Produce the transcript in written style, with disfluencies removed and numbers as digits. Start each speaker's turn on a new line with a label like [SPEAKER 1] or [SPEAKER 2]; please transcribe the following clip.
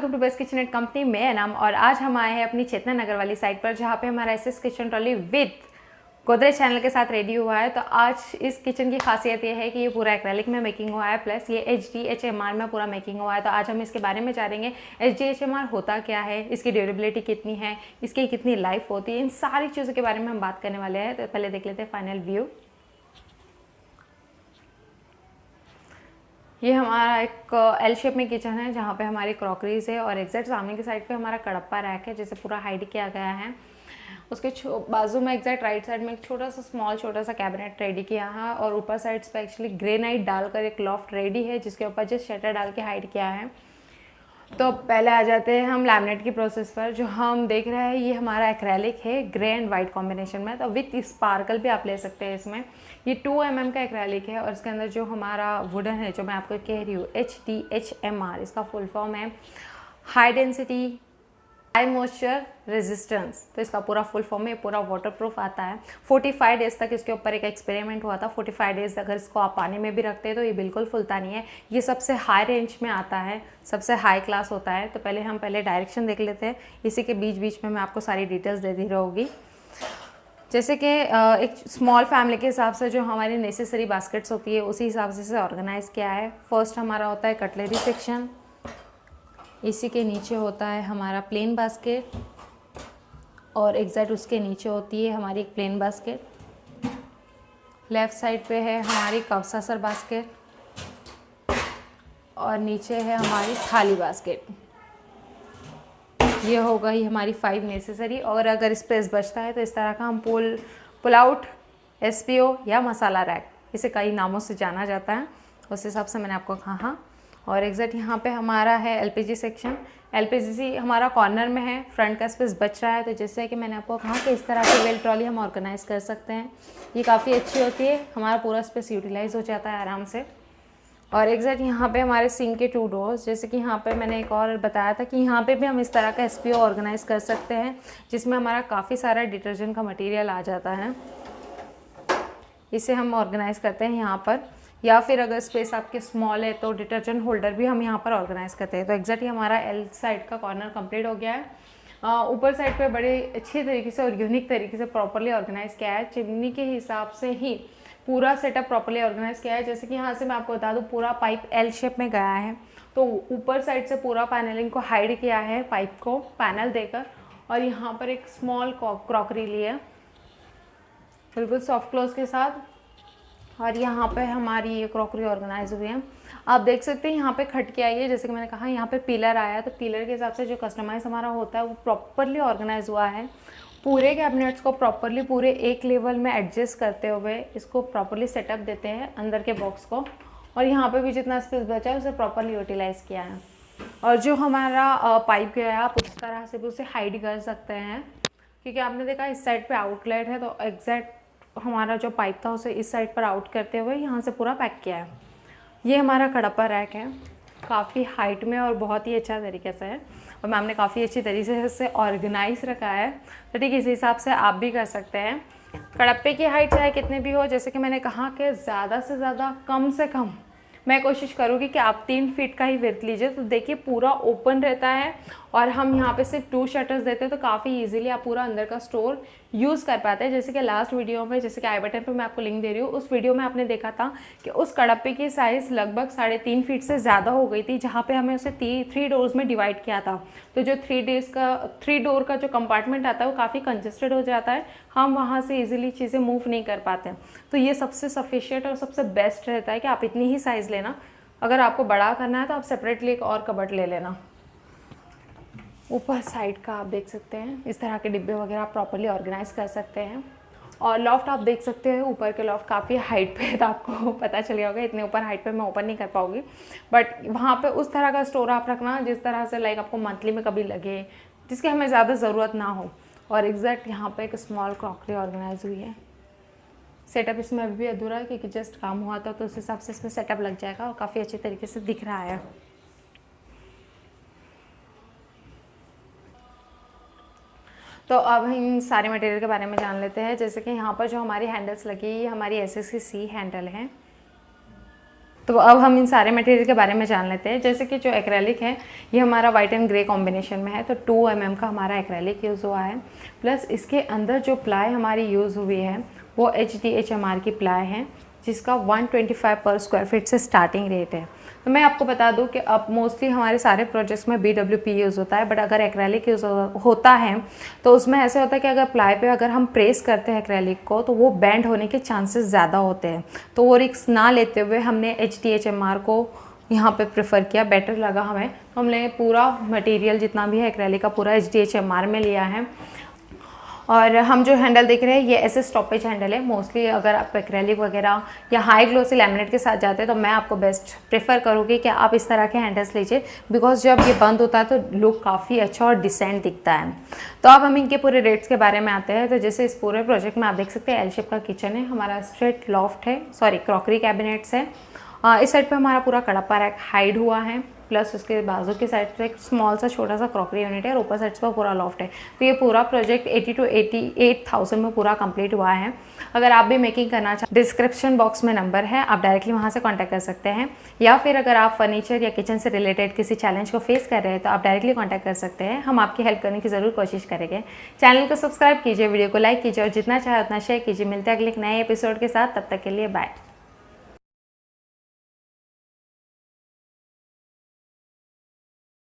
[SPEAKER 1] Welcome to best kitchen at company. मैं नाम और आज हम आए हैं अपनी चेतना नगर वाली साइट पर, जहाँ पे हमारा SS kitchen trolley with Godrej channel के साथ रेडी हुआ है। तो आज इस किचन की खासियत ये है कि ये पूरा एक्रेलिक में मेकिंग हुआ है, प्लस ये HDHMR में पूरा मेकिंग हुआ है। तो आज हम इसके बारे में जानेंगे HDHMR होता क्या है, इसकी ड्यूरेबिलिटी कितनी है, इसकी कितनी लाइफ होती है, इन सारी चीज़ों के बारे में हम बात करने वाले हैं। तो पहले देख लेते हैं फाइनल व्यू। ये हमारा एक एल शेप में किचन है जहाँ पे हमारी क्रॉकरीज है और एग्जैक्ट सामने की साइड पे हमारा कड़प्पा रैक है जिसे पूरा हाइड किया गया है। उसके बाजू में एग्जैक्ट राइट साइड में एक छोटा सा कैबिनेट रेडी किया है और ऊपर साइड्स पे एक्चुअली ग्रेनाइट डालकर एक लॉफ्ट रेडी है जिसके ऊपर जस्ट शटर डाल के हाइड किया है। तो पहले आ जाते हैं हम लैमिनेट की प्रोसेस पर। जो हम देख रहे हैं ये हमारा एक्रेलिक है ग्रे एंड वाइट कॉम्बिनेशन में, तो विथ स्पार्कल भी आप ले सकते हैं इसमें। ये 2 mm का एक्रेलिक है और इसके अंदर जो हमारा वुडन है, जो मैं आपको कह रही हूँ HDHMR, इसका फुल फॉर्म है high density high moisture resistance. तो इसका पूरा फुल फॉर्म है, पूरा वाटरप्रूफ आता है। 45 डेज तक इसके ऊपर एक एक्सपेरिमेंट हुआ था। 45 डेज अगर इसको आप पानी में भी रखते हैं तो ये बिल्कुल फुलता नहीं है। ये सबसे हाई रेंज में आता है, सबसे हाई क्लास होता है। तो पहले डायरेक्शन देख लेते हैं। इसी के बीच बीच में मैं आपको सारी डिटेल्स दे दी रहूँगी। जैसे कि एक स्मॉल फैमिली के हिसाब से जो हमारी नेसेसरी बास्केट्स होती है उसी हिसाब से इसे ऑर्गेनाइज किया है। फर्स्ट हमारा होता है कटलरी सेक्शन, इसी के नीचे होता है हमारा प्लेन बास्केट और एग्जैक्ट उसके नीचे होती है हमारी एक प्लेन बास्केट। लेफ़्ट साइड पे है हमारी कवसासर बास्केट और नीचे है हमारी थाली बास्केट। ये हो गई हमारी 5 नेसेसरी। और अगर स्पेस बचता है तो इस तरह का हम पुल आउट, SPO या मसाला रैक, इसे कई नामों से जाना जाता है, उस हिसाब से मैंने आपको कहा। और एग्जैक्ट यहाँ पे हमारा है LPG सेक्शन। LPG हमारा कॉर्नर में है, फ्रंट का स्पेस बच रहा है। तो जैसे कि मैंने आपको कहा कि इस तरह की वेल ट्रॉली हम ऑर्गेनाइज कर सकते हैं। ये काफ़ी अच्छी होती है, हमारा पूरा स्पेस यूटिलाइज हो जाता है आराम से। और एग्जैक्ट यहाँ पे हमारे सिंक के 2 डोर्स, जैसे कि यहाँ पे मैंने एक और बताया था कि यहाँ पे भी हम इस तरह का SPO ऑर्गेनाइज कर सकते हैं, जिसमें हमारा काफ़ी सारा डिटर्जेंट का मटेरियल आ जाता है। इसे हम ऑर्गेनाइज करते हैं यहाँ पर, या फिर अगर स्पेस आपके स्मॉल है तो डिटर्जेंट होल्डर भी हम यहाँ पर ऑर्गेनाइज करते हैं। तो एग्जैक्टली हमारा L साइड का कॉर्नर कंप्लीट हो गया है। ऊपर साइड पे बड़े अच्छे तरीके से और यूनिक तरीके से प्रॉपरली ऑर्गेनाइज किया है। चिमनी के हिसाब से ही पूरा सेटअप प्रॉपरली ऑर्गेनाइज किया है। जैसे कि यहाँ से मैं आपको बता दूँ, पूरा पाइप L शेप में गया है, तो ऊपर साइड से पूरा पैनलिंग को हाइड किया है, पाइप को पैनल देकर। और यहाँ पर एक स्मॉल क्रॉकरी ली है बिल्कुल सॉफ्ट क्लोज के साथ। और यहाँ पे हमारी ये क्रॉकरी ऑर्गेनाइज हुई है। आप देख सकते हैं यहाँ पे खटके आई है, जैसे कि मैंने कहा यहाँ पे पिलर आया है, तो पिलर के हिसाब से जो कस्टमाइज हमारा होता है वो प्रॉपरली ऑर्गेनाइज हुआ है। पूरे कैबिनेट्स को प्रॉपरली पूरे एक लेवल में एडजस्ट करते हुए इसको प्रॉपरली सेटअप देते हैं अंदर के बॉक्स को। और यहाँ पे भी जितना स्पेस बचा है उसे प्रॉपरली यूटिलाइज किया है। और जो हमारा पाइप गया है, आप उस तरह से भी उसे हाइड कर सकते हैं, क्योंकि आपने देखा इस साइड पे आउटलेट है, तो एग्जैक्ट हमारा जो पाइप था उसे इस साइड पर आउट करते हुए यहाँ से पूरा पैक किया है। ये हमारा कड़प्पा रैक है, काफ़ी हाइट में और बहुत ही अच्छा तरीके से है, और मैम ने काफ़ी अच्छी तरीके से ऑर्गेनाइज रखा है। तो ठीक इस हिसाब से आप भी कर सकते हैं। कड़प्पे की हाइट चाहे कितने भी हो, जैसे कि मैंने कहा कि ज़्यादा से ज़्यादा कम से कम मैं कोशिश करूँगी कि आप 3 फीट का ही विड्थ लीजिए। तो देखिए पूरा ओपन रहता है और हम यहाँ पे सिर्फ 2 शटर्स देते हैं, तो काफ़ी इजीली आप पूरा अंदर का स्टोर यूज़ कर पाते हैं। जैसे कि लास्ट वीडियो में, जैसे कि आई बटन पे मैं आपको लिंक दे रही हूँ, उस वीडियो में आपने देखा था कि उस कड़प्पे की साइज़ लगभग 3.5 फीट से ज़्यादा हो गई थी, जहाँ पर हमें उसे 3 डोर्स में डिवाइड किया था। तो जो 3 डोर का जो कंपार्टमेंट आता है वो काफ़ी कंजेस्टेड हो जाता है, हम वहाँ से ईजिली चीज़ें मूव नहीं कर पाते। तो ये सबसे सफिशिएंट और सबसे बेस्ट रहता है कि आप इतनी ही साइज़ लेना। अगर आपको बड़ा करना है तो आप सेपरेटली एक और कबर्ड ले लेना। ऊपर साइड का आप देख सकते हैं, इस तरह के डिब्बे वगैरह आप प्रॉपरली ऑर्गेनाइज कर सकते हैं। और लॉफ्ट आप देख सकते हैं, ऊपर के लॉफ्ट काफ़ी हाइट पे है, तो आपको पता चल गया होगा इतने ऊपर हाइट पे मैं ओपन नहीं कर पाऊँगी। बट वहाँ पे उस तरह का स्टोर आप रखना जिस तरह से लाइक आपको मंथली में कभी लगे, जिसकी हमें ज़्यादा ज़रूरत ना हो। और एग्जैक्ट यहाँ पर एक स्मॉल क्रॉकरी ऑर्गेनाइज हुई है। सेटअप इसमें अभी भी अधूरा है क्योंकि जस्ट काम हुआ था, तो उस हिसाब से इसमें सेटअप लग जाएगा और काफ़ी अच्छे तरीके से दिख रहा है। तो अब हम सारे मटेरियल के बारे में जान लेते हैं। जैसे कि यहाँ पर जो हमारी हैंडल्स लगी, ये हमारी SSC हैंडल है। तो अब हम इन सारे मटेरियल के बारे में जान लेते हैं। जैसे कि जो एक्रेलिक है ये हमारा वाइट एंड ग्रे कॉम्बिनेशन में है, तो 2 mm का हमारा एक्रेलिक यूज़ हुआ है। प्लस इसके अंदर जो प्लाई हमारी यूज़ हुई है वो HDHMR की प्लाई है, जिसका 125 पर स्क्वायर फीट से स्टार्टिंग रेट है। तो मैं आपको बता दूं कि अब मोस्टली हमारे सारे प्रोजेक्ट्स में BWP यूज़ होता है, बट अगर एक्रेलिक यूज़ होता है तो उसमें ऐसे होता है कि अगर प्लाई पे अगर हम प्रेस करते हैं एक्रेलिक को तो वो बैंड होने के चांसेस ज़्यादा होते हैं। तो वो रिस्क ना लेते हुए हमने HDHMR को यहाँ पे प्रेफर किया, बेटर लगा हमें। तो हमने पूरा मटेरियल जितना भी है एक्रेलिक का पूरा HDHMR में लिया है। और हम जो हैंडल देख रहे हैं ये ऐसे स्टॉपेज हैंडल है। मोस्टली अगर आप एक्रेलिक वगैरह या हाई ग्लोसी लैमिनेट के साथ जाते हैं तो मैं आपको बेस्ट प्रेफर करूँगी कि आप इस तरह के हैंडल्स लीजिए, बिकॉज जब ये बंद होता है तो लुक काफ़ी अच्छा और डिसेंट दिखता है। तो अब हम इनके पूरे रेट्स के बारे में आते हैं। तो जैसे इस पूरे प्रोजेक्ट में आप देख सकते हैं एल शेप का किचन है, हमारा स्ट्रेट लॉफ्ट है, सॉरी क्रॉकरी कैबिनेट्स है। इस साइड पे हमारा पूरा कड़प्पा रैक हाइड हुआ है, प्लस उसके बाजू की साइड पे एक स्मॉल सा छोटा सा क्रॉकरी यूनिट है और ऊपर साइड पर पूरा लॉफ्ट है। तो ये पूरा प्रोजेक्ट 80 to 88,000 में पूरा कंप्लीट हुआ है। अगर आप भी मेकिंग करना चाहें, डिस्क्रिप्शन बॉक्स में नंबर है, आप डायरेक्टली वहाँ से कॉन्टैक्ट कर सकते हैं। या फिर अगर आप फर्नीचर या किचन से रिलेटेड किसी चैलेंज को फेस कर रहे हैं तो आप डायरेक्टली कॉन्टैक्ट कर सकते हैं, हम आपकी हेल्प करने की ज़रूर कोशिश करेंगे। चैनल को सब्सक्राइब कीजिए, वीडियो को लाइक कीजिए और जितना चाहे उतना शेयर कीजिए। मिलते हैं अगले एक नए एपिसोड के साथ, तब तक के लिए बाय।